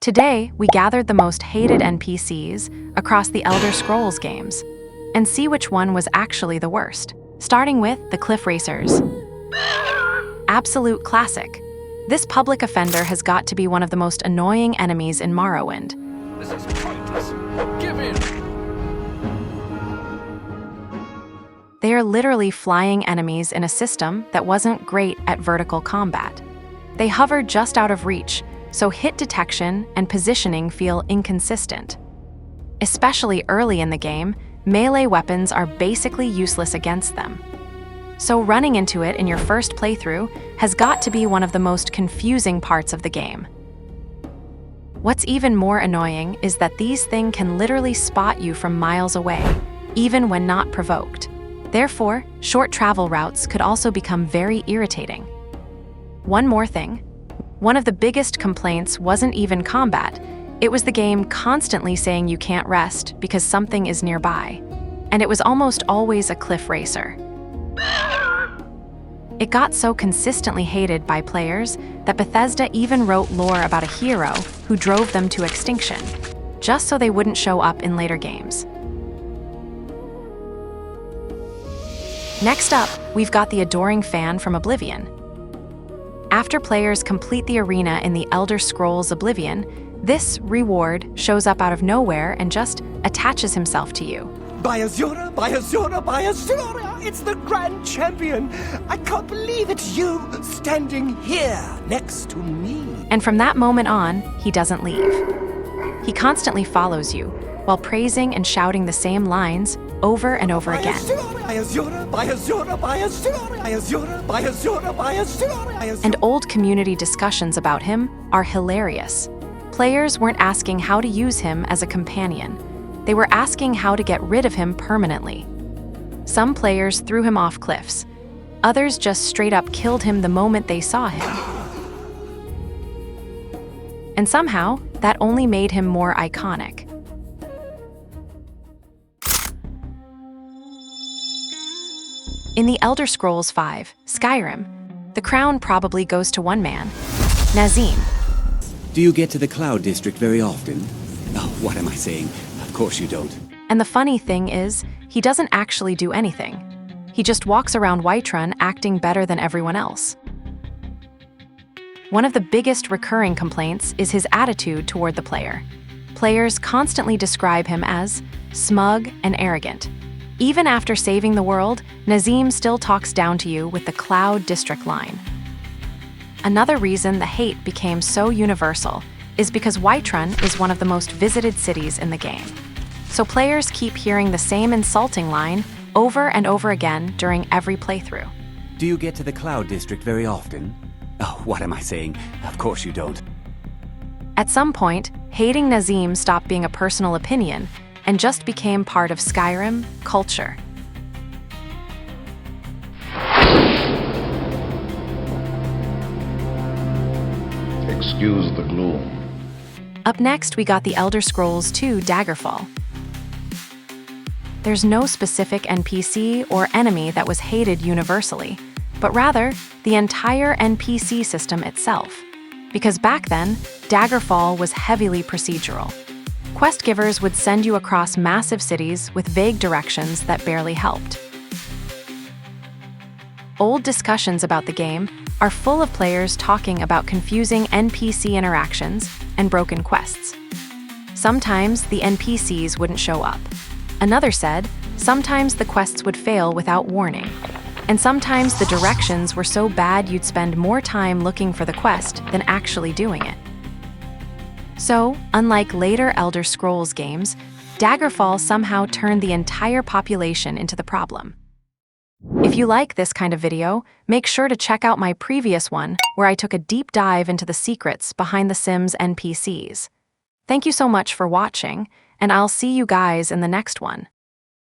Today, we gathered the most hated NPCs across the Elder Scrolls games and see which one was actually the worst. Starting with the Cliff Racers. Absolute classic. This public offender has got to be one of the most annoying enemies in Morrowind. This is pointless. Give in. They are literally flying enemies in a system that wasn't great at vertical combat. They hover just out of reach, so hit detection and positioning feel inconsistent. Especially early in the game, melee weapons are basically useless against them. So running into it in your first playthrough has got to be one of the most confusing parts of the game. What's even more annoying is that these things can literally spot you from miles away, even when not provoked. Therefore, short travel routes could also become very irritating. One more thing. One of the biggest complaints wasn't even combat. It was the game constantly saying you can't rest because something is nearby. And it was almost always a cliff racer. It got so consistently hated by players that Bethesda even wrote lore about a hero who drove them to extinction, just so they wouldn't show up in later games. Next up, we've got the adoring fan from Oblivion. After players complete the arena in the Elder Scrolls Oblivion, this reward shows up out of nowhere and just attaches himself to you. By Azura, by Azura, by Azura! It's the Grand Champion! I can't believe it's you standing here next to me. And from that moment on, he doesn't leave. He constantly follows you, while praising and shouting the same lines over and over again. By Azura, by Azura, by Azura, by Azura, by Azura, by Azura. And old community discussions about him are hilarious. Players weren't asking how to use him as a companion. They were asking how to get rid of him permanently. Some players threw him off cliffs. Others just straight up killed him the moment they saw him. And somehow, that only made him more iconic. In the Elder Scrolls V, Skyrim, the crown probably goes to one man, Nazim. Do you get to the Cloud District very often? Oh, what am I saying? Of course you don't. And the funny thing is, he doesn't actually do anything. He just walks around Whiterun acting better than everyone else. One of the biggest recurring complaints is his attitude toward the player. Players constantly describe him as smug and arrogant. Even after saving the world, Nazim still talks down to you with the Cloud District line. Another reason the hate became so universal is because Whiterun is one of the most visited cities in the game. So players keep hearing the same insulting line over and over again during every playthrough. Do you get to the Cloud District very often? Oh, what am I saying? Of course you don't. At some point, hating Nazim stopped being a personal opinion and just became part of Skyrim culture. Excuse the gloom. Up next, we got the Elder Scrolls II Daggerfall. There's no specific NPC or enemy that was hated universally, but rather the entire NPC system itself. Because back then, Daggerfall was heavily procedural. Quest givers would send you across massive cities with vague directions that barely helped. Old discussions about the game are full of players talking about confusing NPC interactions and broken quests. Sometimes the NPCs wouldn't show up. Another said, sometimes the quests would fail without warning. And sometimes the directions were so bad you'd spend more time looking for the quest than actually doing it. So, unlike later Elder Scrolls games, Daggerfall somehow turned the entire population into the problem. If you like this kind of video, make sure to check out my previous one where I took a deep dive into the secrets behind the Sims NPCs. Thank you so much for watching, and I'll see you guys in the next one.